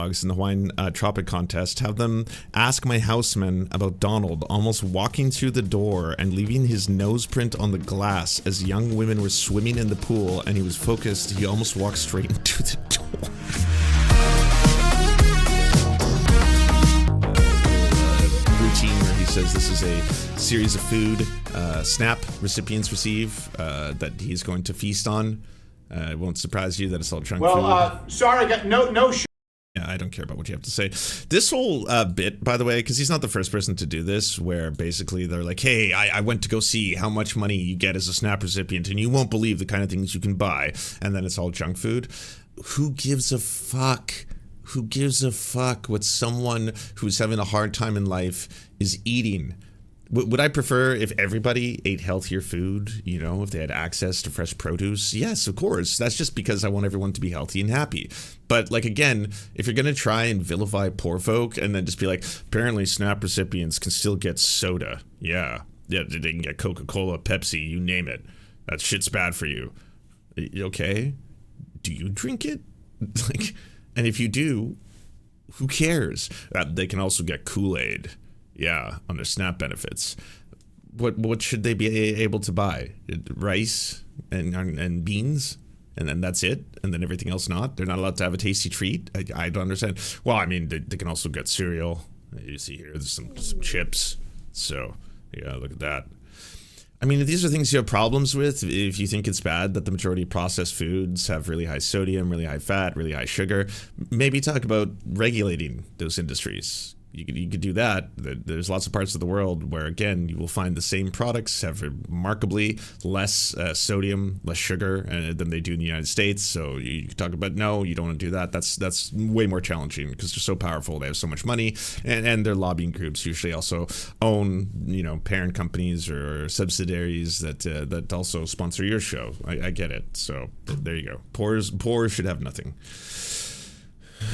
in the Hawaiian Tropic Contest, have them ask my houseman about Donald almost walking through the door and leaving his nose print on the glass as young women were swimming in the pool and he was focused. He almost walked straight into the door. Routine where he says this is a series of food SNAP recipients receive that he's going to feast on. It won't surprise you that it's all junk food. Sorry, I got no. Yeah, I don't care about what you have to say. This whole bit, by the way, because he's not the first person to do this, where basically they're like, hey, I went to go see how much money you get as a SNAP recipient, and you won't believe the kind of things you can buy, and then it's all junk food. Who gives a fuck? Who gives a fuck what someone who's having a hard time in life is eating? Would I prefer if everybody ate healthier food, you know, if they had access to fresh produce? Yes, of course. That's just because I want everyone to be healthy and happy. But, like, again, if you're going to try and vilify poor folk and then just be like, apparently SNAP recipients can still get soda. Yeah, they can get Coca-Cola, Pepsi, you name it. That shit's bad for you. Okay? Do you drink it? Like, and if you do, who cares? They can also get Kool-Aid. Yeah, on their SNAP benefits. What should they be able to buy? Rice and beans? And then that's it? And then everything else not? They're not allowed to have a tasty treat? I don't understand. Well, I mean, they can also get cereal. You see here, there's some chips. So, yeah, look at that. I mean, if these are things you have problems with, if you think it's bad that the majority of processed foods have really high sodium, really high fat, really high sugar, maybe talk about regulating those industries. You could do that. There's lots of parts of the world where, again, you will find the same products have remarkably less sodium, less sugar than they do in the United States. So you could talk about, no, you don't want to do that. That's way more challenging because they're so powerful. They have so much money, and their lobbying groups usually also own, you know, parent companies or subsidiaries that also sponsor your show. I get it. So there you go. Poor should have nothing.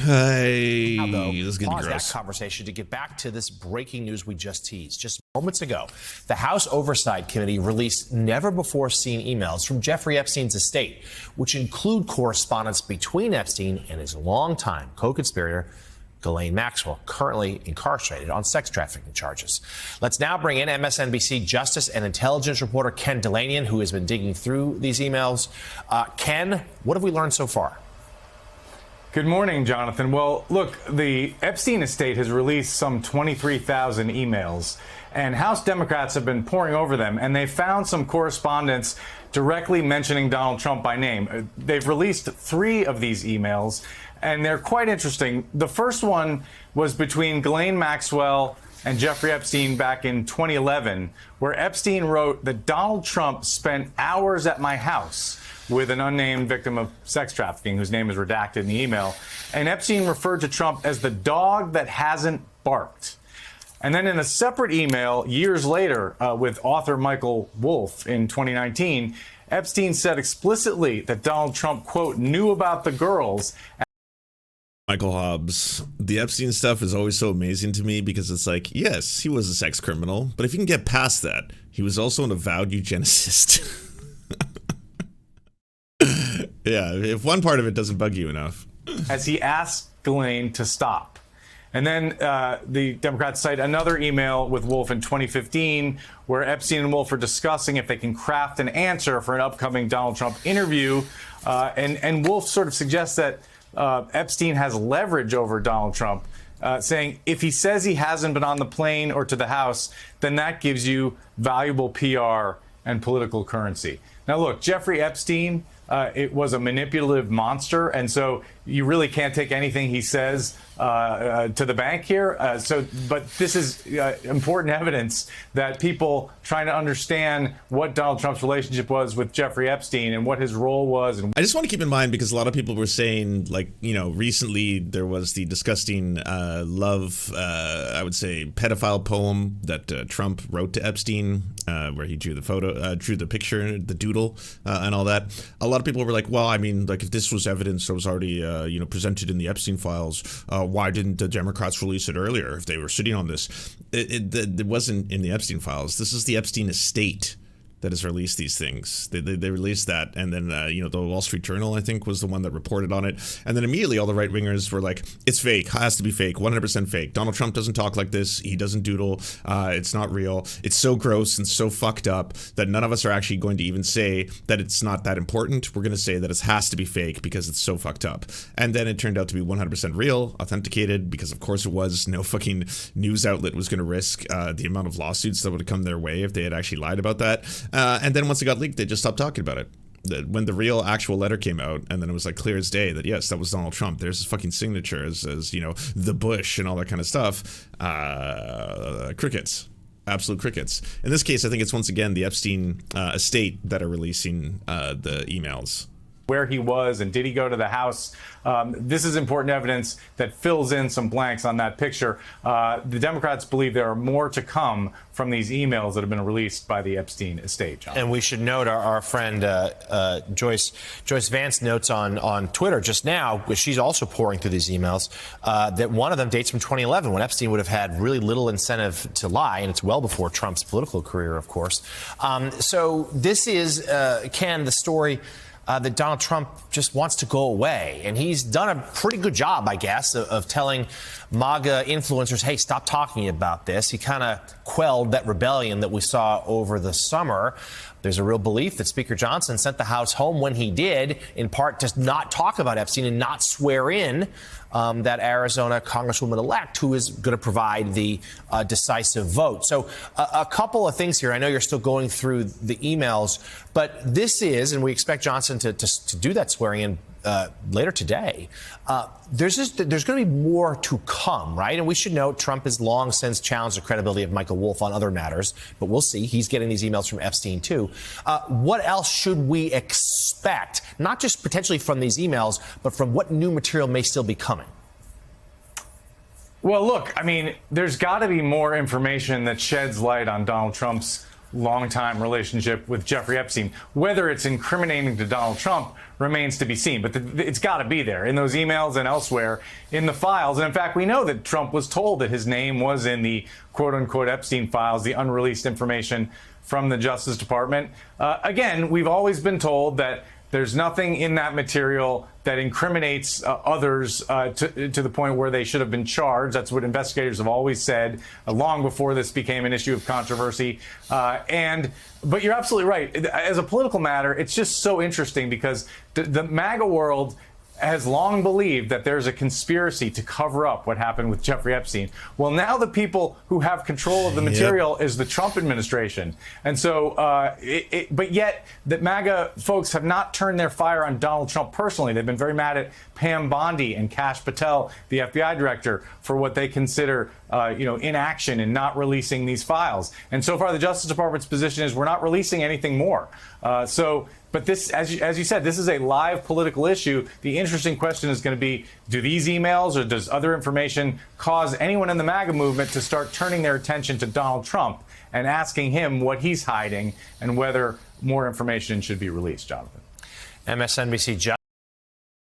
Hey, let's pause that conversation to get back to this breaking news we just teased. Just moments ago, the House Oversight Committee released never-before-seen emails from Jeffrey Epstein's estate, which include correspondence between Epstein and his longtime co-conspirator, Ghislaine Maxwell, currently incarcerated on sex trafficking charges. Let's now bring in MSNBC Justice and Intelligence reporter Ken Dilanian, who has been digging through these emails. Ken, what have we learned so far? Good morning, Jonathan. Well, look, the Epstein estate has released some 23,000 emails, and House Democrats have been poring over them, and they found some correspondence directly mentioning Donald Trump by name. They've released 3 of these emails, and they're quite interesting. The first one was between Ghislaine Maxwell and Jeffrey Epstein back in 2011, where Epstein wrote that Donald Trump spent hours at my house with an unnamed victim of sex trafficking, whose name is redacted in the email. And Epstein referred to Trump as the dog that hasn't barked. And then in a separate email years later with author Michael Wolff in 2019, Epstein said explicitly that Donald Trump, quote, knew about the girls. Michael Hobbs, the Epstein stuff is always so amazing to me because it's like, yes, he was a sex criminal, but if you can get past that, he was also an avowed eugenicist. Yeah, if one part of it doesn't bug you enough. As he asked Ghislaine to stop. And then the Democrats cite another email with Wolff in 2015 where Epstein and Wolff are discussing if they can craft an answer for an upcoming Donald Trump interview. And Wolff sort of suggests that Epstein has leverage over Donald Trump, saying if he says he hasn't been on the plane or to the House, then that gives you valuable PR and political currency. Now, look, Jeffrey Epstein, it was a manipulative monster, and so you really can't take anything he says to the bank here. But this is important evidence that people trying to understand what Donald Trump's relationship was with Jeffrey Epstein and what his role was. I just want to keep in mind, because a lot of people were saying, like, you know, recently there was the disgusting love, I would say, pedophile poem that Trump wrote to Epstein, where he drew the picture, the doodle, and all that. A lot of people were like, well, I mean, like, if this was evidence that was already, presented in the Epstein files, why didn't the Democrats release it earlier if they were sitting on this? It wasn't in the Epstein files. This is the Epstein estate that has released these things. They released that, and then the Wall Street Journal, I think, was the one that reported on it, and then immediately all the right wingers were like, "It's fake, has to be fake, 100% fake. Donald Trump doesn't talk like this. He doesn't doodle. It's not real. It's so gross and so fucked up that none of us are actually going to even say that it's not that important. We're going to say that it has to be fake because it's so fucked up." And then it turned out to be 100% real, authenticated, because of course it was. No fucking news outlet was going to risk the amount of lawsuits that would have come their way if they had actually lied about that. And then once it got leaked, they just stopped talking about it. When the real actual letter came out, and then it was like clear as day that yes, that was Donald Trump. There's his fucking signature as the Bush and all that kind of stuff. Crickets. Absolute crickets. In this case, I think it's once again the Epstein estate that are releasing the emails. Where he was and did he go to the house. This is important evidence that fills in some blanks on that picture. The Democrats believe there are more to come from these emails that have been released by the Epstein estate, John. And we should note our friend Joyce Vance notes on Twitter just now, which she's also pouring through these emails, that one of them dates from 2011 when Epstein would have had really little incentive to lie, and it's well before Trump's political career, of course. So this is, Ken, the story that Donald Trump just wants to go away. And he's done a pretty good job, I guess, of telling MAGA influencers, hey, stop talking about this. He kind of quelled that rebellion that we saw over the summer. There's a real belief that Speaker Johnson sent the House home when he did, in part to not talk about Epstein and not swear in that Arizona Congresswoman-elect who is going to provide the decisive vote. So a couple of things here. I know you're still going through the emails, but this is, and we expect Johnson to do that swearing in later today. There's going to be more to come, right? And we should note Trump has long since challenged the credibility of Michael Wolff on other matters, but we'll see. He's getting these emails from Epstein, too. What else should we expect, not just potentially from these emails, but from what new material may still be coming? Well, look, I mean, there's got to be more information that sheds light on Donald Trump's longtime relationship with Jeffrey Epstein. Whether it's incriminating to Donald Trump remains to be seen, but it's got to be there in those emails and elsewhere in the files. And in fact, we know that Trump was told that his name was in the quote-unquote Epstein files, the unreleased information from the Justice Department. Again, we've always been told that there's nothing in that material that incriminates others to the point where they should have been charged. That's what investigators have always said long before this became an issue of controversy. But you're absolutely right. As a political matter, it's just so interesting because the MAGA world has long believed that there's a conspiracy to cover up what happened with Jeffrey Epstein. Well, now the people who have control of the material is the Trump administration. And so, but yet the MAGA folks have not turned their fire on Donald Trump personally. They've been very mad at Pam Bondi and Kash Patel, the FBI director, for what they consider inaction in not releasing these files. And so far, the Justice Department's position is we're not releasing anything more. But this, as you said, this is a live political issue. The interesting question is going to be, do these emails or does other information cause anyone in the MAGA movement to start turning their attention to Donald Trump and asking him what he's hiding and whether more information should be released, Jonathan? MSNBC.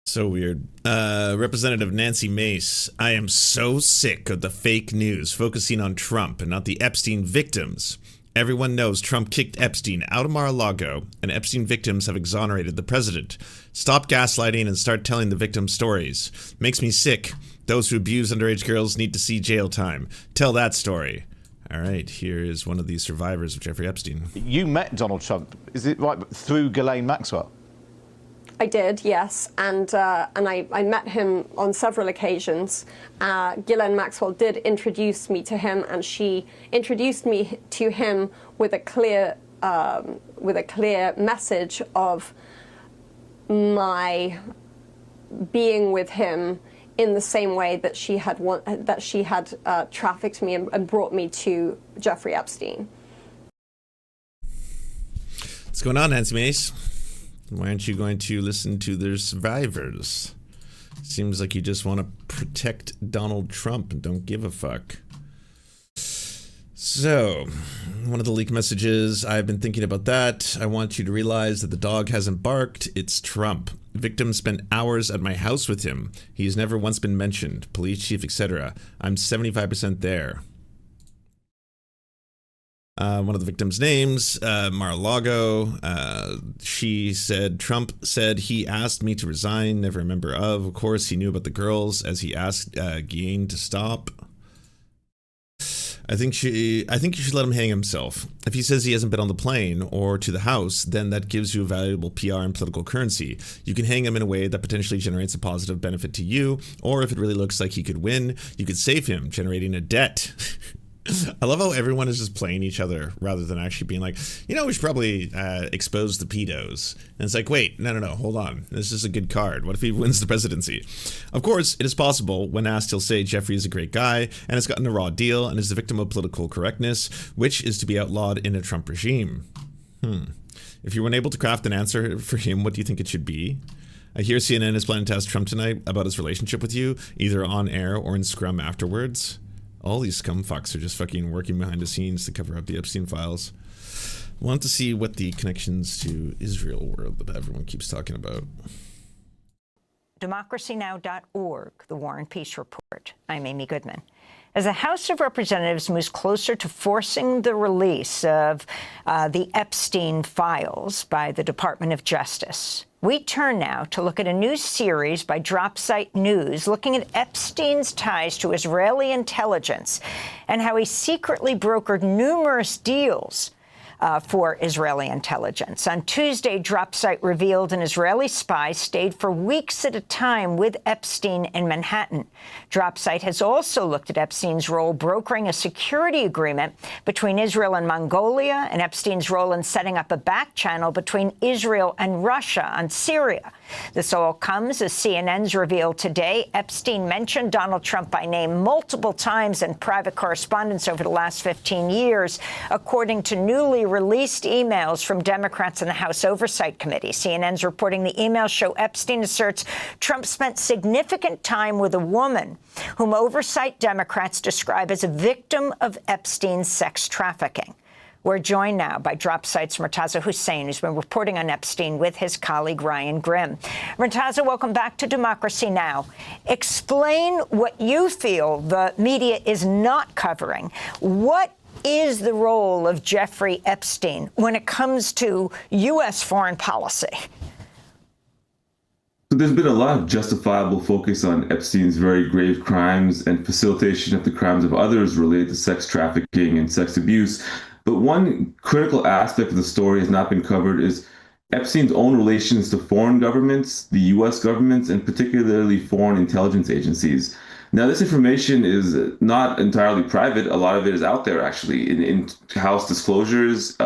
So weird. Representative Nancy Mace, I am so sick of the fake news focusing on Trump and not the Epstein victims. Everyone knows Trump kicked Epstein out of Mar-a-Lago, and Epstein victims have exonerated the president. Stop gaslighting and start telling the victim stories. Makes me sick. Those who abuse underage girls need to see jail time. Tell that story. All right, here is one of the survivors of Jeffrey Epstein. You met Donald Trump, is it right, through Ghislaine Maxwell? I did, yes, and I met him on several occasions. Ghislaine Maxwell did introduce me to him, and she introduced me to him with a clear message of my being with him in the same way that she had trafficked me and brought me to Jeffrey Epstein. What's going on, Nancy Mace? Why aren't you going to listen to their survivors? Seems like you just want to protect Donald Trump and don't give a fuck. So, one of the leaked messages, I've been thinking about that. I want you to realize that the dog hasn't barked. It's Trump. Victim spent hours at my house with him. He's never once been mentioned. Police chief, etc. I'm 75% there. One of the victims' names, Mar-a-Lago. She said, Trump said he asked me to resign, never a member of. Of course, he knew about the girls as he asked Guillen to stop. I think you should let him hang himself. If he says he hasn't been on the plane or to the House, then that gives you a valuable PR and political currency. You can hang him in a way that potentially generates a positive benefit to you, or if it really looks like he could win, you could save him, generating a debt. I love how everyone is just playing each other rather than actually being like, we should probably expose the pedos. And it's like, wait, no, hold on. This is a good card. What if he wins the presidency? Of course, it is possible. When asked, he'll say Jeffrey is a great guy and has gotten a raw deal and is the victim of political correctness, which is to be outlawed in a Trump regime. If you weren't able to craft an answer for him, what do you think it should be? I hear CNN is planning to ask Trump tonight about his relationship with you, either on air or in scrum afterwards. All these scumfucks are just fucking working behind the scenes to cover up the Epstein files. Want to see what the connections to Israel were that everyone keeps talking about. democracynow.org, the War and Peace Report. I'm Amy Goodman. As the House of Representatives moves closer to forcing the release of the Epstein files by the Department of Justice, we turn now to look at a new series by Dropsite News looking at Epstein's ties to Israeli intelligence and how he secretly brokered numerous deals for Israeli intelligence. On Tuesday, Dropsite revealed an Israeli spy stayed for weeks at a time with Epstein in Manhattan. Dropsite has also looked at Epstein's role brokering a security agreement between Israel and Mongolia and Epstein's role in setting up a back channel between Israel and Russia on Syria. This all comes as CNN's revealed today. Epstein mentioned Donald Trump by name multiple times in private correspondence over the last 15 years, according to newly released emails from Democrats in the House Oversight Committee. CNN's reporting the emails show Epstein asserts Trump spent significant time with a woman whom oversight Democrats describe as a victim of Epstein's sex trafficking. We're joined now by Dropsite's Murtaza Hussain, who's been reporting on Epstein with his colleague Ryan Grimm. Murtaza, welcome back to Democracy Now! Explain what you feel the media is not covering. What is the role of Jeffrey Epstein when it comes to U.S. foreign policy? So there's been a lot of justifiable focus on Epstein's very grave crimes and facilitation of the crimes of others related to sex trafficking and sex abuse. But one critical aspect of the story has not been covered is Epstein's own relations to foreign governments, the U.S. governments, and particularly foreign intelligence agencies. Now, this information is not entirely private. A lot of it is out there, actually, in House disclosures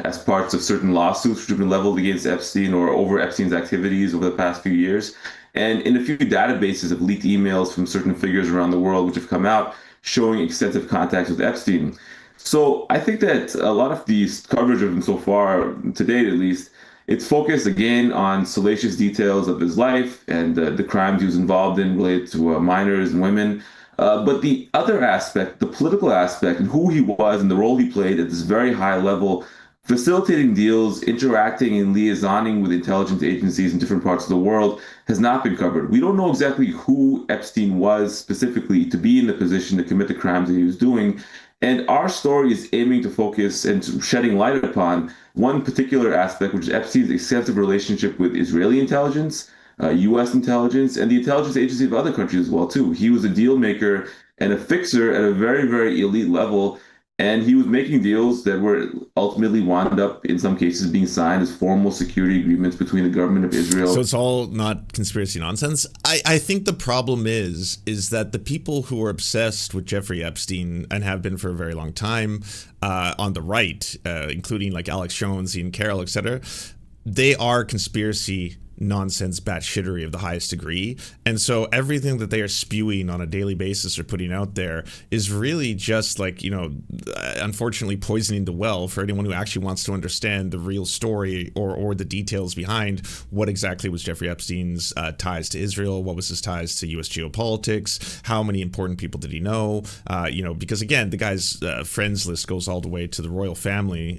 as parts of certain lawsuits which have been leveled against Epstein or over Epstein's activities over the past few years, and in a few databases of leaked emails from certain figures around the world which have come out showing extensive contacts with Epstein. So I think that a lot of the coverage of him so far, to date at least, it's focused again on salacious details of his life and the crimes he was involved in related to minors and women. But the other aspect, the political aspect, and who he was and the role he played at this very high level, facilitating deals, interacting and liaisoning with intelligence agencies in different parts of the world, has not been covered. We don't know exactly who Epstein was specifically to be in the position to commit the crimes that he was doing. And our story is aiming to focus and shedding light upon one particular aspect, which is Epstein's extensive relationship with Israeli intelligence, U.S. intelligence, and the intelligence agencies of other countries as well, too. He was a deal maker and a fixer at a very, very elite level. And he was making deals that were ultimately wound up, in some cases, being signed as formal security agreements between the government of Israel. So it's all not conspiracy nonsense. I think the problem is that the people who are obsessed with Jeffrey Epstein and have been for a very long time on the right, including like Alex Jones, Ian Carroll, etc., they are conspiracy nonsense batshittery of the highest degree. And so everything that they are spewing on a daily basis or putting out there is really just like, unfortunately poisoning the well for anyone who actually wants to understand the real story or the details behind what exactly was Jeffrey Epstein's ties to Israel, what was his ties to U.S. geopolitics, how many important people did he know, because again, the guy's friends list goes all the way to the royal family,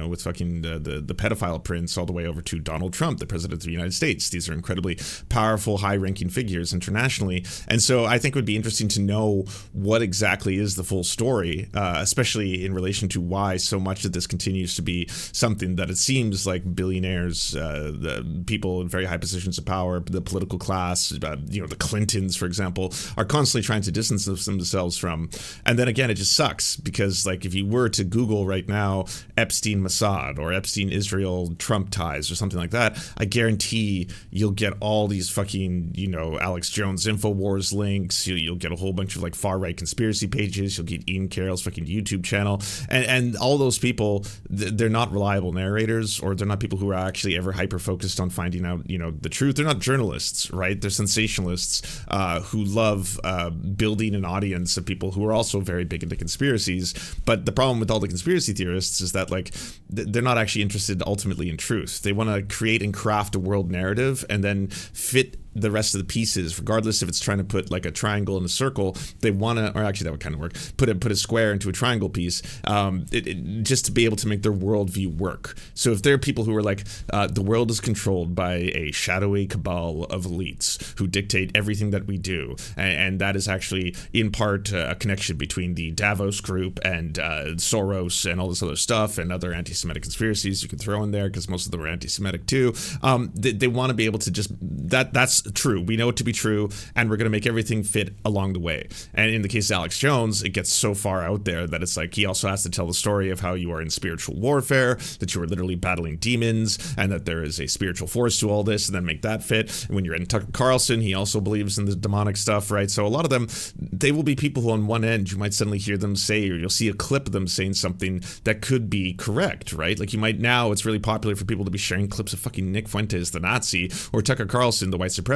with fucking the pedophile prince all the way over to Donald Trump, the president of the United States. States. These are incredibly powerful, high-ranking figures internationally. And so I think it would be interesting to know what exactly is the full story, especially in relation to why so much of this continues to be something that it seems like billionaires, the people in very high positions of power, the political class, the Clintons, for example, are constantly trying to distance themselves from. And then again, it just sucks because, like, if you were to Google right now Epstein Mossad or Epstein Israel Trump ties or something like that, I guarantee you'll get all these fucking, Alex Jones InfoWars links. You'll get a whole bunch of like far right conspiracy pages. You'll get Ian Carroll's fucking YouTube channel, and all those people, they're not reliable narrators, or they're not people who are actually ever hyper focused on finding out, the truth. They're not journalists, right? They're sensationalists who love building an audience of people who are also very big into conspiracies. But the problem with all the conspiracy theorists is that, like, they're not actually interested ultimately in truth. They want to create and craft a world narrative and then fit the rest of the pieces, regardless if it's trying to put like a triangle in a circle. They want to, or actually that would kind of work, put a square into a triangle piece, just to be able to make their worldview work. So if there are people who are like, the world is controlled by a shadowy cabal of elites who dictate everything that we do, and that is actually in part a connection between the Davos group and Soros and all this other stuff and other anti-Semitic conspiracies you can throw in there, because most of them are anti-Semitic too. They want to be able to just, that's true. We know it to be true, and we're going to make everything fit along the way. And in the case of Alex Jones, it gets so far out there that it's like he also has to tell the story of how you are in spiritual warfare, that you are literally battling demons, and that there is a spiritual force to all this, and then make that fit. And when you're in Tucker Carlson, he also believes in the demonic stuff, right? So a lot of them, they will be people who on one end, you might suddenly hear them say, or you'll see a clip of them saying something that could be correct, right? Like you might now, it's really popular for people to be sharing clips of fucking Nick Fuentes, the Nazi, or Tucker Carlson, the white supremacist.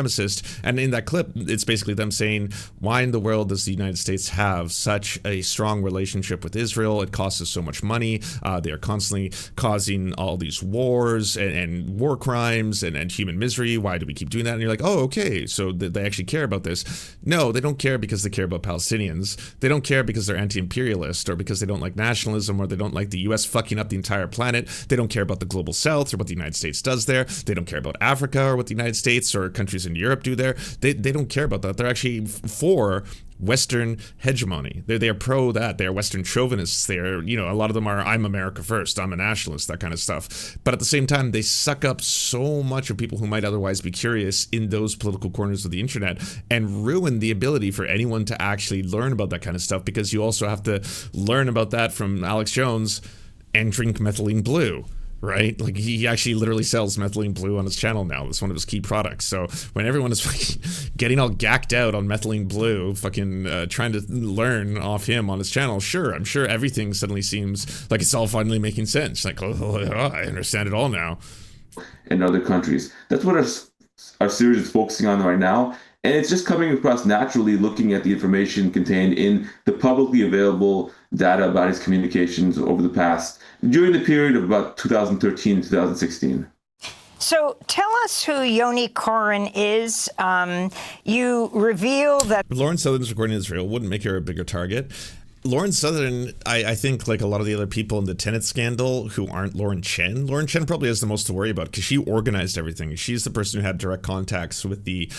And in that clip, it's basically them saying, why in the world does the United States have such a strong relationship with Israel? It costs us so much money. They are constantly causing all these wars and war crimes and human misery. Why do we keep doing that? And you're like, oh, okay, so they actually care about this. No, they don't care because they care about Palestinians. They don't care because they're anti-imperialist or because they don't like nationalism or they don't like the U.S. fucking up the entire planet. They don't care about the global south or what the United States does there. They don't care about Africa or what the United States or countries in Europe do there. They don't care about that. They're actually for Western hegemony. They are pro that. They are Western chauvinists. They are, a lot of them are, I'm America first, I'm a nationalist, that kind of stuff. But at the same time, they suck up so much of people who might otherwise be curious in those political corners of the internet and ruin the ability for anyone to actually learn about that kind of stuff, because you also have to learn about that from Alex Jones and drink methylene blue. Right? Like he actually literally sells methylene blue on his channel now. It's one of his key products. So when everyone is fucking getting all gacked out on methylene blue, fucking trying to learn off him on his channel, sure, I'm sure everything suddenly seems like it's all finally making sense. Like, oh, I understand it all now. In other countries. That's what our series is focusing on right now. And it's just coming across naturally looking at the information contained in the publicly available data about his communications over the past, during the period of about 2013 to 2016. So tell us who Yoni Koren is. You reveal that Lauren Southern's recording in Israel wouldn't make her a bigger target. Lauren Southern, I think, like a lot of the other people in the Tenet scandal who aren't Lauren Chen probably has the most to worry about because she organized everything. She's the person who had direct contacts with the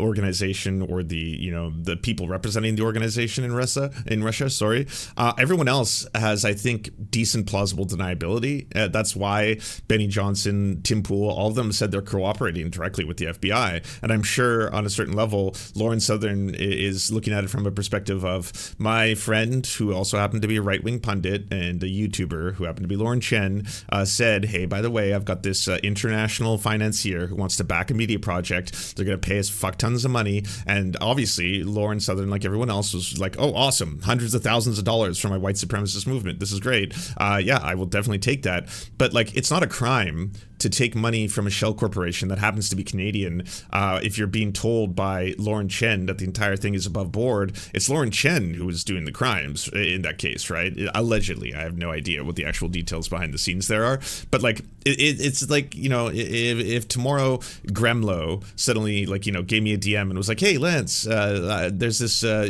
organization or the people representing the organization in Russia. Everyone else has, I think, decent plausible deniability. That's why Benny Johnson, Tim Pool, all of them said they're cooperating directly with the FBI. And I'm sure on a certain level, Lauren Southern is looking at it from a perspective of my friend, who also happened to be a right-wing pundit and a YouTuber who happened to be Lauren Chen, said, hey, by the way, I've got this international financier who wants to back a media project. They're going to pay us fuck tons of money. And obviously, Lauren Southern, like everyone else, was like, oh, awesome. Hundreds of thousands of dollars for my white supremacist movement. This is great. Yeah, I will definitely take that. But like, it's not a crime to take money from a shell corporation that happens to be Canadian. If you're being told by Lauren Chen that the entire thing is above board, it's Lauren Chen who is doing the crimes in that case, right? Allegedly. I have no idea what the actual details behind the scenes there are. But like, it's like, if tomorrow Gremlo suddenly gave me a DM and was like, hey, Lance, there's this, the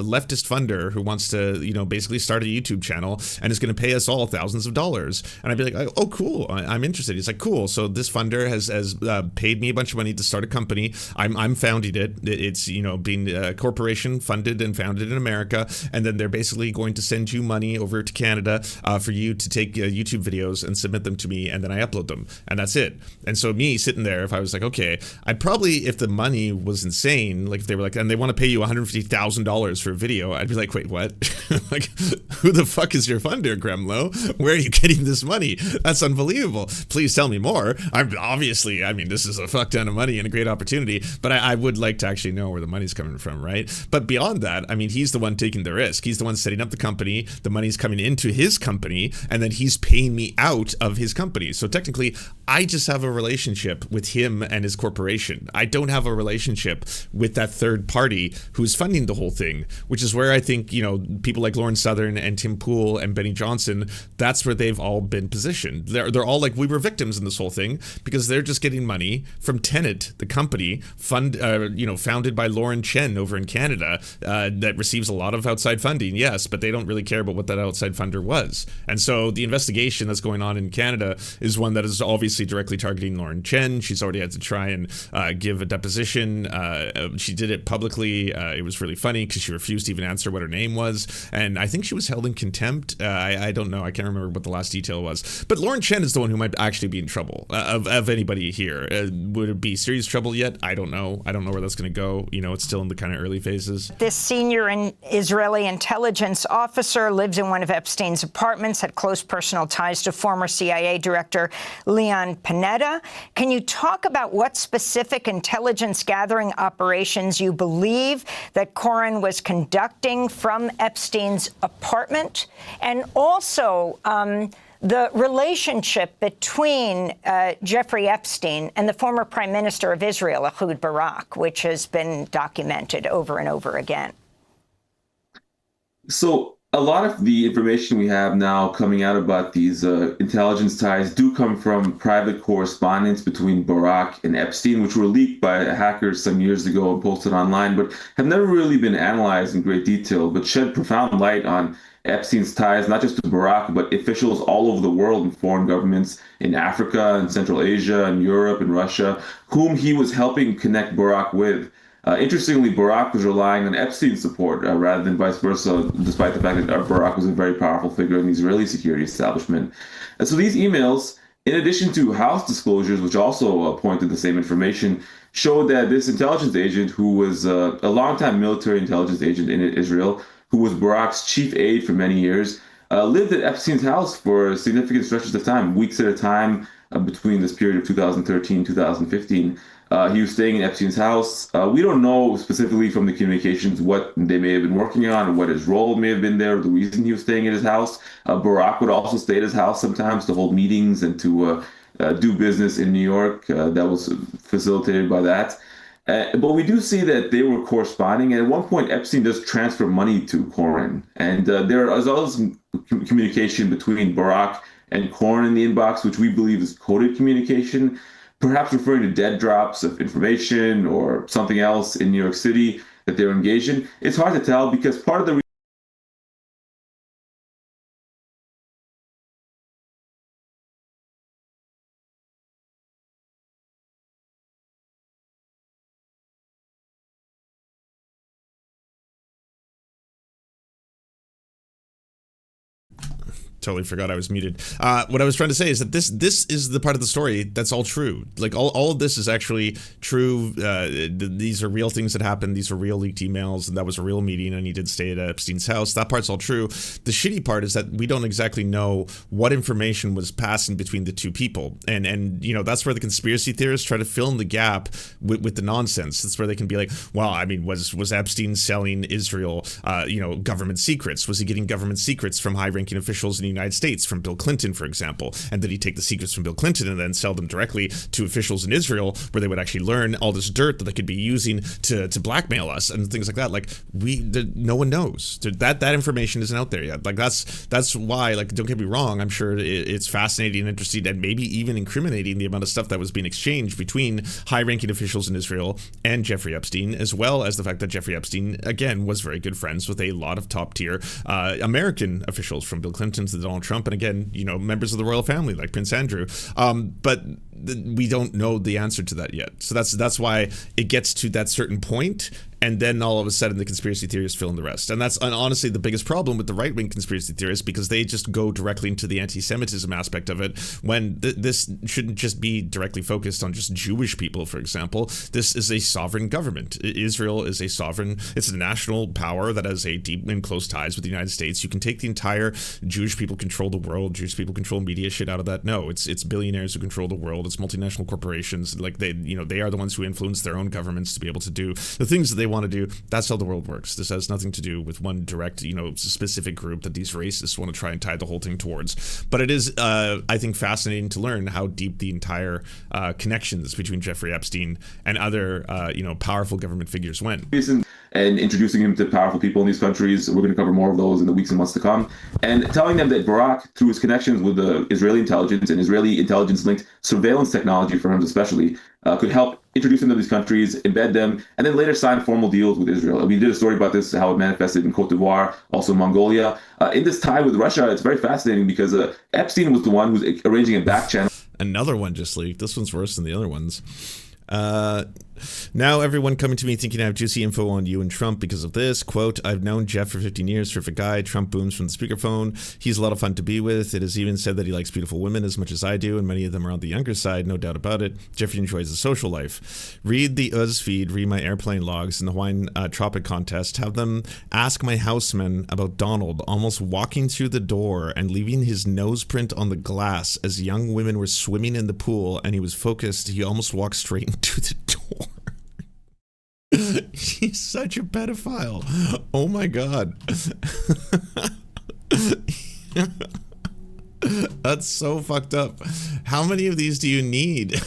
leftist funder who wants to, basically start a YouTube channel and is going to pay us all thousands of dollars. And I'd be like, oh, cool. I'm interested. He's like, like, cool. So this funder has paid me a bunch of money to start a company. I'm founding it. It's, being a corporation funded and founded in America. And then they're basically going to send you money over to Canada for you to take YouTube videos and submit them to me. And then I upload them. And that's it. And so me sitting there, if I was like, okay, I'd probably, if the money was insane, like if they were like, and they want to pay you $150,000 for a video, I'd be like, wait, what? Like, who the fuck is your funder, Gremlo? Where are you getting this money? That's unbelievable. Please tell me more. This is a fuck ton of money and a great opportunity, but I would like to actually know where the money's coming from, right? But beyond that, he's the one taking the risk. He's the one setting up the company. The money's coming into his company, and then he's paying me out of his company. So technically, I just have a relationship with him and his corporation. I don't have a relationship with that third party who's funding the whole thing, which is where I think, people like Lauren Southern and Tim Pool and Benny Johnson, that's where they've all been positioned. They're all like, we were victims in this whole thing because they're just getting money from Tenet, the company founded by Lauren Chen over in Canada, that receives a lot of outside funding, yes, but they don't really care about what that outside funder was. And so the investigation that's going on in Canada is one that is obviously directly targeting Lauren Chen. She's already had to try and give a deposition. She did it publicly. It was really funny because she refused to even answer what her name was. And I think she was held in contempt. I don't know. I can't remember what the last detail was. But Lauren Chen is the one who might actually be in trouble of anybody here. Would it be serious trouble yet? I don't know. I don't know where that's going to go. It's still in the kind of early phases. This senior Israeli intelligence officer lives in one of Epstein's apartments, had close personal ties to former CIA director Leon Panetta. Can you talk about what specific intelligence gathering operations you believe that Corin was conducting from Epstein's apartment? And also, the relationship between Jeffrey Epstein and the former Prime Minister of Israel, Ehud Barak, which has been documented over and over again. So a lot of the information we have now coming out about these intelligence ties do come from private correspondence between Barak and Epstein, which were leaked by hackers some years ago and posted online, but have never really been analyzed in great detail, but shed profound light on Epstein's ties, not just to Barak, but officials all over the world and foreign governments in Africa and Central Asia and Europe and Russia, whom he was helping connect Barak with. Interestingly, Barak was relying on Epstein's support rather than vice versa, despite the fact that Barak was a very powerful figure in the Israeli security establishment. And so these emails, in addition to House disclosures, which also pointed the same information, showed that this intelligence agent, who was a longtime military intelligence agent in Israel, who was Barak's chief aide for many years, lived at Epstein's house for significant stretches of time, weeks at a time, between this period of 2013-2015. He was staying in Epstein's house. We don't know specifically from the communications what they may have been working on or what his role may have been there, or the reason he was staying at his house. Barak would also stay at his house sometimes to hold meetings and to do business in New York. That was facilitated by that. But we do see that they were corresponding. And at one point, Epstein does transfer money to Corin. And there is also some communication between Barak and Corin in the inbox, which we believe is coded communication, perhaps referring to dead drops of information or something else in New York City that they're engaged in. It's hard to tell because part of the totally forgot I was muted. What I was trying to say is that this is the part of the story that's all true. Like all of this is actually true. These are real things that happened. These are real leaked emails, and that was a real meeting, and he did stay at Epstein's house. That part's all true. The shitty part is that we don't exactly know what information was passing between the two people, and that's where the conspiracy theorists try to fill in the gap with the nonsense. That's where they can be like, well, was Epstein selling Israel government secrets? Was he getting government secrets from high-ranking officials in the United States, from Bill Clinton, for example? And did he take the secrets from Bill Clinton and then sell them directly to officials in Israel, where they would actually learn all this dirt that they could be using to blackmail us and things like that? Like no one knows. That information isn't out there yet. Like that's why, like, don't get me wrong, I'm sure it's fascinating and interesting and maybe even incriminating the amount of stuff that was being exchanged between high-ranking officials in Israel and Jeffrey Epstein, as well as the fact that Jeffrey Epstein, again, was very good friends with a lot of top-tier American officials, from Bill Clinton to the Donald Trump, and again, members of the royal family like Prince Andrew. But we don't know the answer to that yet. So that's why it gets to that certain point, and then all of a sudden the conspiracy theorists fill in the rest. And that's honestly the biggest problem with the right-wing conspiracy theorists, because they just go directly into the anti-Semitism aspect of it, when this shouldn't just be directly focused on just Jewish people, for example. This is a sovereign government. Israel is a sovereign, it's a national power that has a deep and close ties with the United States. You can take the entire Jewish people control the world, Jewish people control media shit out of that. No, it's billionaires who control the world. It's multinational corporations. Like they are the ones who influence their own governments to be able to do the things that they want to do. That's how the world works. This has nothing to do with one direct, specific group that these racists want to try and tie the whole thing towards. But it is, I think, fascinating to learn how deep the entire connections between Jeffrey Epstein and other, powerful government figures went. And introducing him to powerful people in these countries. We're going to cover more of those in the weeks and months to come. And telling them that Barack, through his connections with the Israeli intelligence and Israeli intelligence-linked surveillance technology firms especially, could help introduce them to these countries, embed them, and then later sign formal deals with Israel. We did a story about this, how it manifested in Cote d'Ivoire, also Mongolia. In this tie with Russia, it's very fascinating because Epstein was the one who's arranging a back channel. Another one just leaked. This one's worse than the other ones. Now everyone coming to me thinking I have juicy info on you and Trump because of this. Quote, I've known Jeff for 15 years, terrific guy. Trump booms from the speakerphone. He's a lot of fun to be with. It is even said that he likes beautiful women as much as I do, and many of them are on the younger side, no doubt about it. Jeffrey enjoys the social life. Read the Uz feed, read my airplane logs in the Hawaiian Tropic contest. Have them ask my houseman about Donald almost walking through the door and leaving his nose print on the glass as young women were swimming in the pool, and he was focused. He almost walked straight into the door. He's such a pedophile. Oh my God. That's so fucked up. How many of these do you need?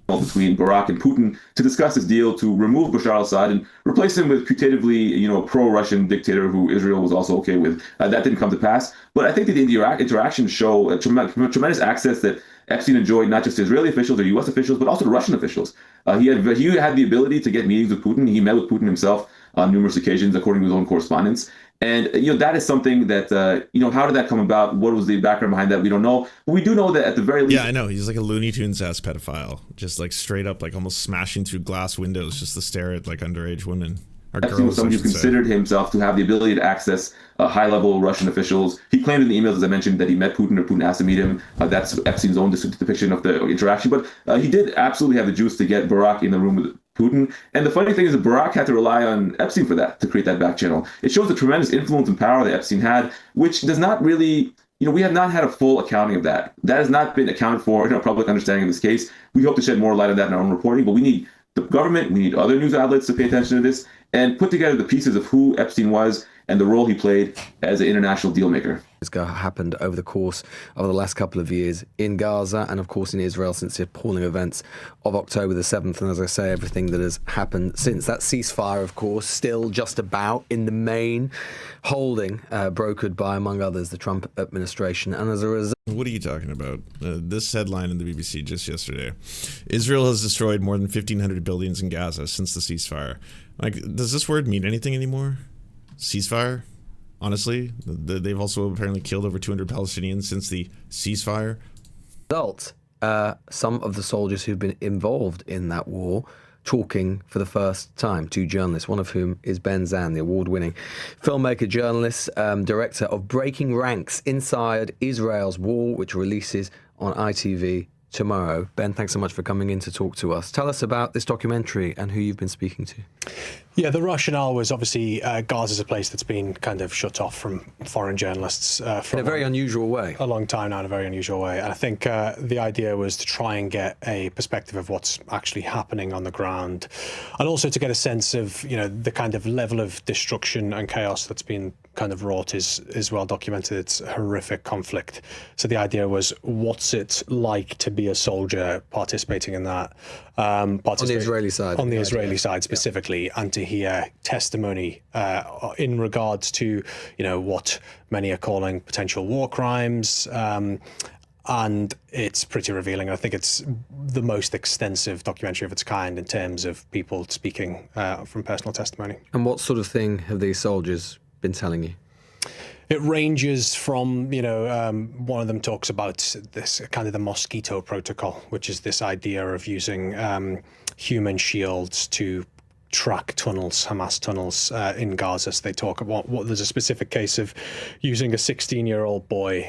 Between Barack and Putin to discuss this deal to remove Bashar al-Assad and replace him with putatively, pro-Russian dictator who Israel was also okay with. That didn't come to pass. But I think that the interactions show a tremendous access that Epstein enjoyed, not just to Israeli officials or U.S. officials, but also to Russian officials. He had the ability to get meetings with Putin. He met with Putin himself on numerous occasions, according to his own correspondence. And, that is something that, how did that come about? What was the background behind that? We don't know. But we do know that at the very least... Yeah, I know. He's like a Looney Tunes-ass pedophile. Just like straight up, like almost smashing through glass windows just to stare at like underage women. Epstein was somebody who considered himself to have the ability to access high-level Russian officials. He claimed in the emails, as I mentioned, that he met Putin or Putin asked to meet him. That's Epstein's own depiction of the interaction. But he did absolutely have the juice to get Barack in the room with Putin. And the funny thing is that Barack had to rely on Epstein for that, to create that back channel. It shows the tremendous influence and power that Epstein had, which does not really... we have not had a full accounting of that. That has not been accounted for in our public understanding of this case. We hope to shed more light on that in our own reporting, but we need the government, we need other news outlets to pay attention to this and put together the pieces of who Epstein was and the role he played as an international deal maker. This happened over the course of the last couple of years in Gaza and, of course, in Israel since the appalling events of October the 7th. And as I say, everything that has happened since that ceasefire, of course, still just about in the main holding, brokered by, among others, the Trump administration. And as a result... What are you talking about? This headline in the BBC just yesterday. Israel has destroyed more than 1,500 buildings in Gaza since the ceasefire. Like, does this word mean anything anymore? Ceasefire? Honestly, they've also apparently killed over 200 Palestinians since the ceasefire. Some of the soldiers who've been involved in that war talking for the first time to journalists, one of whom is Ben Zan, the award-winning filmmaker, journalist, director of Breaking Ranks Inside Israel's War, which releases on ITV tomorrow. Ben, thanks so much for coming in to talk to us. Tell us about this documentary and who you've been speaking to. Yeah, the rationale was obviously Gaza's a place that's been kind of shut off from foreign journalists for in a very unusual way. A long time now, in a very unusual way. And I think the idea was to try and get a perspective of what's actually happening on the ground, and also to get a sense of, the kind of level of destruction and chaos that's been kind of wrought is well documented. It's a horrific conflict. So the idea was, what's it like to be a soldier participating in that? On the Israeli side. On the Israeli side specifically, and to hear testimony in regards to, what many are calling potential war crimes. And it's pretty revealing. I think it's the most extensive documentary of its kind in terms of people speaking from personal testimony. And what sort of thing have these soldiers been telling you? It ranges from, one of them talks about this kind of the mosquito protocol, which is this idea of using human shields to track tunnels, Hamas tunnels in Gaza. So they talk about there's a specific case of using a 16-year-old boy,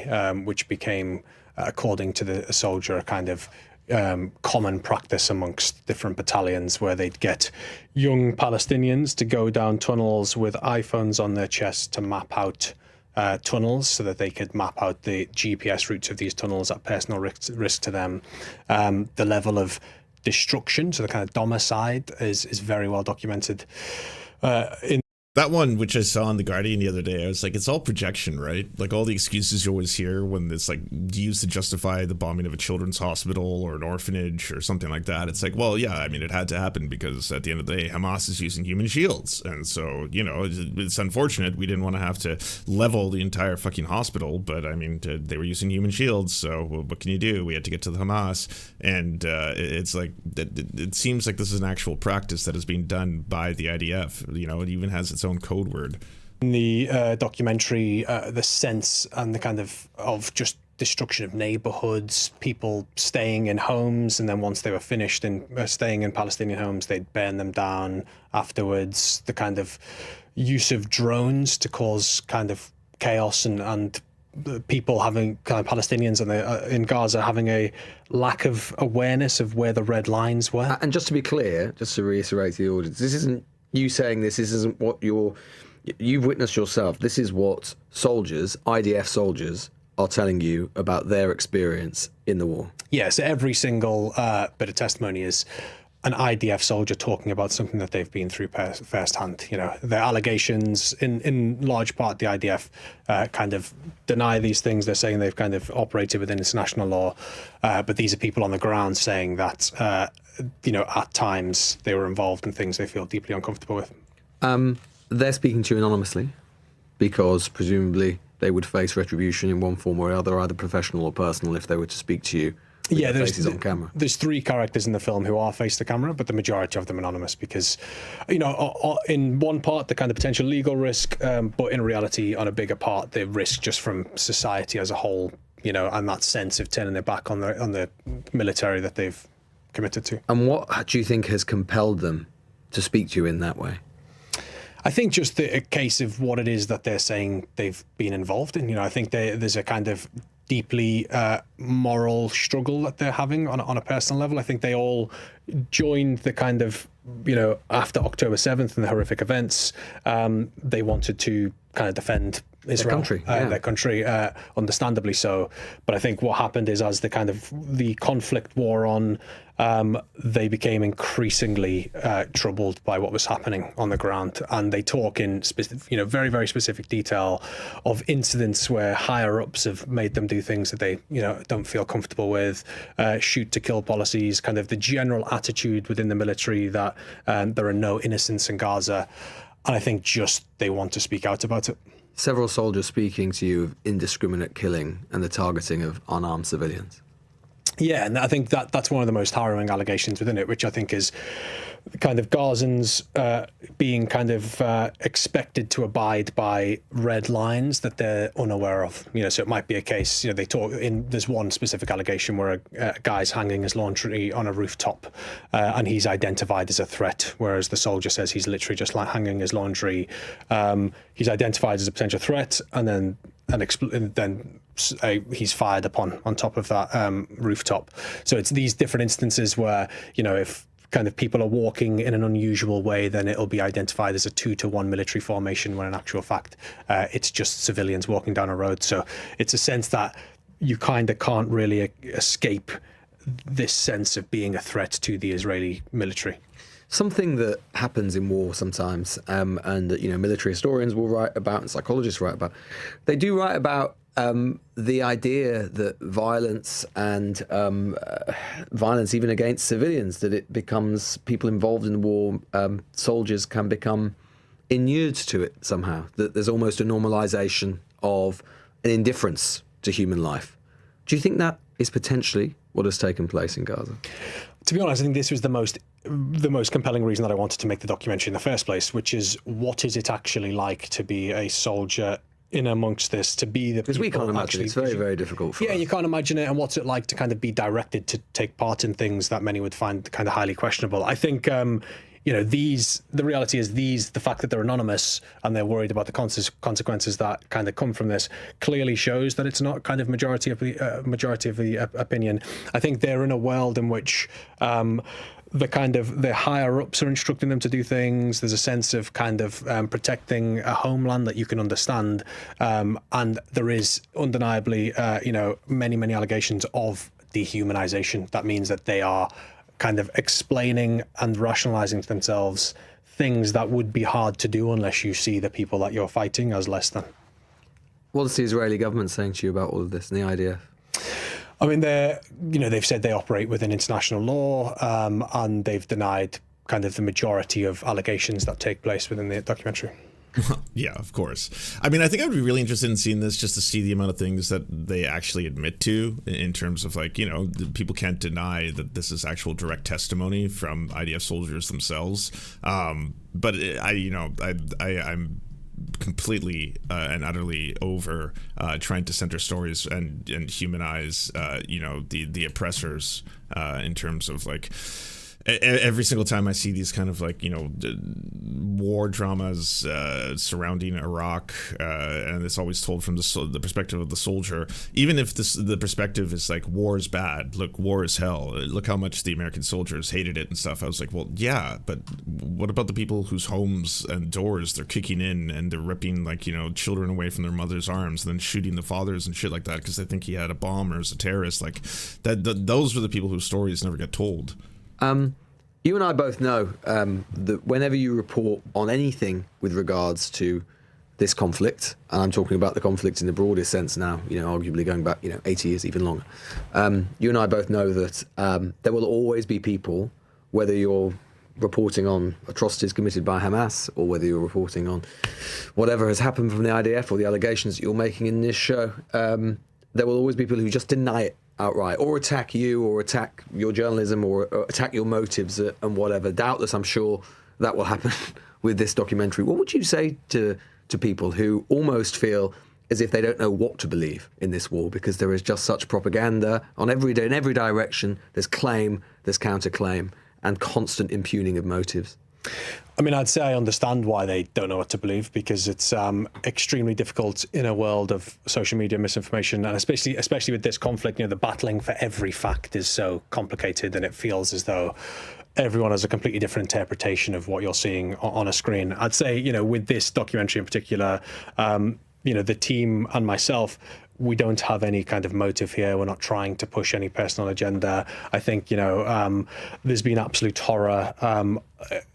which became, according to the soldier, a kind of common practice amongst different battalions, where they'd get young Palestinians to go down tunnels with iPhones on their chests to map out tunnels, so that they could map out the GPS routes of these tunnels at personal risk to them. The level of destruction, so the kind of domicide, is very well documented. That one, which I saw on The Guardian the other day, I was like, it's all projection, right? Like, all the excuses you always hear when it's like used to justify the bombing of a children's hospital or an orphanage or something like that. It's like, well, yeah, I mean, it had to happen because at the end of the day, Hamas is using human shields. And so, it's unfortunate. We didn't want to have to level the entire fucking hospital, but I mean, they were using human shields. So what can you do? We had to get to the Hamas. And it's like, it seems like this is an actual practice that is being done by the IDF. It even has its own code word. In the documentary, the sense and the kind of just destruction of neighborhoods, people staying in homes, and then once they were finished in staying in Palestinian homes, they'd burn them down afterwards. The kind of use of drones to cause kind of chaos, and people having kind of Palestinians in Gaza having a lack of awareness of where the red lines were. And just to be clear, just to reiterate to the audience, this isn't you saying this isn't what you've witnessed yourself. This is what soldiers, IDF soldiers, are telling you about their experience in the war. Yeah, so every single bit of testimony is an IDF soldier talking about something that they've been through firsthand. The allegations, in large part, the IDF kind of deny these things. They're saying they've kind of operated within international law, but these are people on the ground saying that at times they were involved in things they feel deeply uncomfortable with. They're speaking to you anonymously because presumably they would face retribution in one form or other, either professional or personal, if they were to speak to you. Yeah, on camera. There's 3 characters in the film who are face to camera, but the majority of them anonymous because, in one part, the kind of potential legal risk, but in reality, on a bigger part, the risk just from society as a whole, and that sense of turning their back on the military that they've committed to. And what do you think has compelled them to speak to you in that way? I think just a case of what it is that they're saying they've been involved in. I think there's a kind of deeply moral struggle that they're having on a personal level. I think they all joined the kind of, after October 7th and the horrific events, they wanted to kind of defend Israel, their country, understandably so. But I think what happened is, as the conflict wore on, they became increasingly troubled by what was happening on the ground, and they talk in very, very specific detail of incidents where higher ups have made them do things that they don't feel comfortable with, shoot to kill policies, kind of the general attitude within the military that there are no innocents in Gaza, and I think just they want to speak out about it. Several soldiers speaking to you of indiscriminate killing and the targeting of unarmed civilians. Yeah, and I think that's one of the most harrowing allegations within it, which I think is kind of Gazans being kind of expected to abide by red lines that they're unaware of. So it might be a case, they talk there's one specific allegation where a guy's hanging his laundry on a rooftop and he's identified as a threat, whereas the soldier says he's literally just hanging his laundry. He's identified as a potential threat, and then he's fired upon on top of that rooftop. So it's these different instances where, if kind of people are walking in an unusual way, then it'll be identified as a 2-to-1 military formation, when in actual fact, it's just civilians walking down a road. So it's a sense that you kind of can't really escape this sense of being a threat to the Israeli military. Something that happens in war sometimes, and that military historians will write about and psychologists write about. They do write about the idea that violence and violence even against civilians, that it becomes people involved in the war, soldiers can become inured to it somehow. That there's almost a normalization of an indifference to human life. Do you think that is potentially what has taken place in Gaza? To be honest, I think this was the most compelling reason that I wanted to make the documentary in the first place, which is, what is it actually like to be a soldier in amongst this, to be the because we can't imagine. It's very, very difficult for us. You can't imagine it. And what's it like to kind of be directed to take part in things that many would find kind of highly questionable? I think the reality is the fact that they're anonymous and they're worried about the consequences that kind of come from this clearly shows that it's not kind of majority of the opinion. I think they're in a world in which the higher ups are instructing them to do things. There's a sense of kind of protecting a homeland that you can understand, and there is undeniably many allegations of dehumanization. That means that they are kind of explaining and rationalizing to themselves things that would be hard to do unless you see the people that you're fighting as less than. What's the Israeli government saying to you about all of this and the IDF? I mean, they've said they operate within international law, and they've denied kind of the majority of allegations that take place within the documentary. Yeah, of course. I mean, I think I would be really interested in seeing this just to see the amount of things that they actually admit to in terms of people can't deny that this is actual direct testimony from IDF soldiers themselves. But I'm completely and utterly over trying to center stories and humanize the oppressors in terms of every single time I see these kind of war dramas surrounding Iraq, and it's always told from the perspective of the soldier, even if the perspective is war is bad, look, war is hell, look how much the American soldiers hated it and stuff. I was like, well, yeah, but what about the people whose homes and doors they're kicking in and they're ripping children away from their mother's arms and then shooting the fathers and shit like that because they think he had a bomb or is a terrorist? Those were the people whose stories never get told. You and I both know that whenever you report on anything with regards to this conflict, and I'm talking about the conflict in the broadest sense now, arguably going back, 80 years, even longer, you and I both know that there will always be people, whether you're reporting on atrocities committed by Hamas or whether you're reporting on whatever has happened from the IDF or the allegations that you're making in this show, there will always be people who just deny it outright, or attack you, or attack your journalism, or attack your motives and whatever. Doubtless, I'm sure that will happen with this documentary. What would you say to people who almost feel as if they don't know what to believe in this war because there is just such propaganda on every day in every direction? There's claim, there's counterclaim, and constant impugning of motives. I mean, I'd say I understand why they don't know what to believe, because it's extremely difficult in a world of social media misinformation, and especially with this conflict. The battling for every fact is so complicated, and it feels as though everyone has a completely different interpretation of what you're seeing on a screen. I'd say, with this documentary in particular, the team and myself, we don't have any kind of motive here. We're not trying to push any personal agenda. I think, there's been absolute horror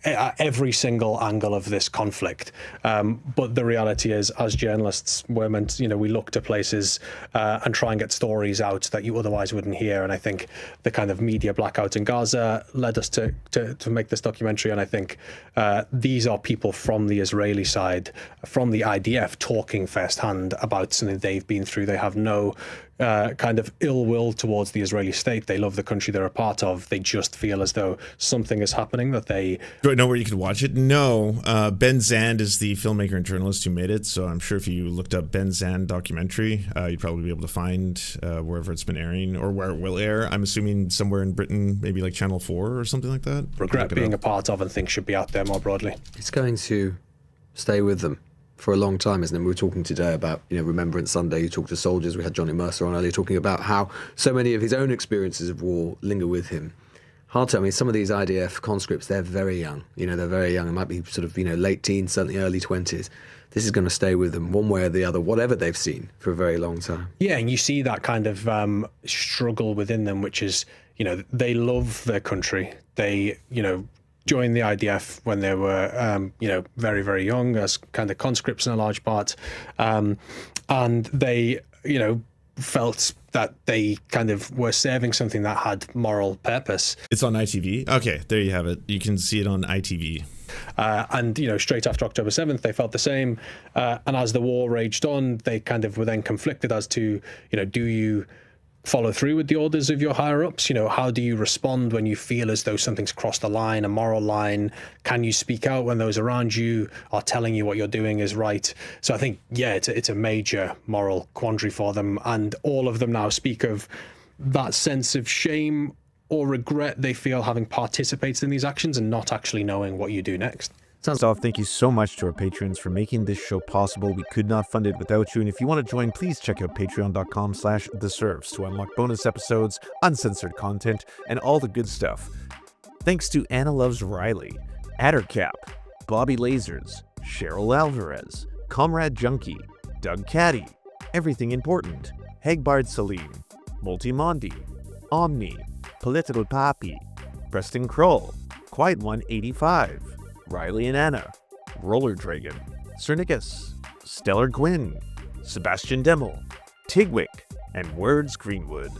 at every single angle of this conflict. But the reality is, as journalists, we're meant, we look to places and try and get stories out that you otherwise wouldn't hear. And I think the kind of media blackout in Gaza led us to make this documentary. And I think these are people from the Israeli side, from the IDF, talking firsthand about something they've been through. They have no kind of ill will towards the Israeli state. They love the country they're a part of. They just feel as though something is happening that they... Do I know where you can watch it? No. Ben Zand is the filmmaker and journalist who made it, so I'm sure if you looked up Ben Zand documentary, you'd probably be able to find wherever it's been airing or where it will air. I'm assuming somewhere in Britain, maybe like Channel 4 or something like that. Regret being a part of and think should be out there more broadly. It's going to stay with them for a long time, isn't it? We were talking today about, Remembrance Sunday. You talked to soldiers. We had Johnny Mercer on earlier talking about how so many of his own experiences of war linger with him. Hard to, some of these IDF conscripts, they're very young. They're very young. It might be sort of, late teens, certainly early 20s. This is going to stay with them one way or the other, whatever they've seen for a very long time. Yeah, and you see that kind of struggle within them, which is, they love their country. They, joined the IDF when they were, very, very young as kind of conscripts in a large part. And they, felt that they kind of were serving something that had moral purpose. It's on ITV. Okay, there you have it. You can see it on ITV. And, straight after October 7th, they felt the same. And as the war raged on, they kind of were then conflicted as to, do you follow through with the orders of your higher ups? You know, how do you respond when you feel as though something's crossed a line, a moral line? Can you speak out when those around you are telling you what you're doing is right? So I think, yeah, it's a major moral quandary for them. And all of them now speak of that sense of shame or regret they feel having participated in these actions and not actually knowing what you do next. Sounds off. Thank you so much to our patrons for making this show possible. We could not fund it without you. And if you want to join, please check out patreon.com/theserfs to unlock bonus episodes, uncensored content, and all the good stuff. Thanks to Anna Loves Riley, Addercap, Bobby Lasers, Cheryl Alvarez, Comrade Junkie, Doug Caddy, Everything Important, Hegbard Salim, Multimondi, Omni, Political Papi, Preston Kroll, Quiet One 85, Riley and Anna, Roller Dragon, Cernicus, Stellar Gwyn, Sebastian Demmel, Tigwick, and Words Greenwood.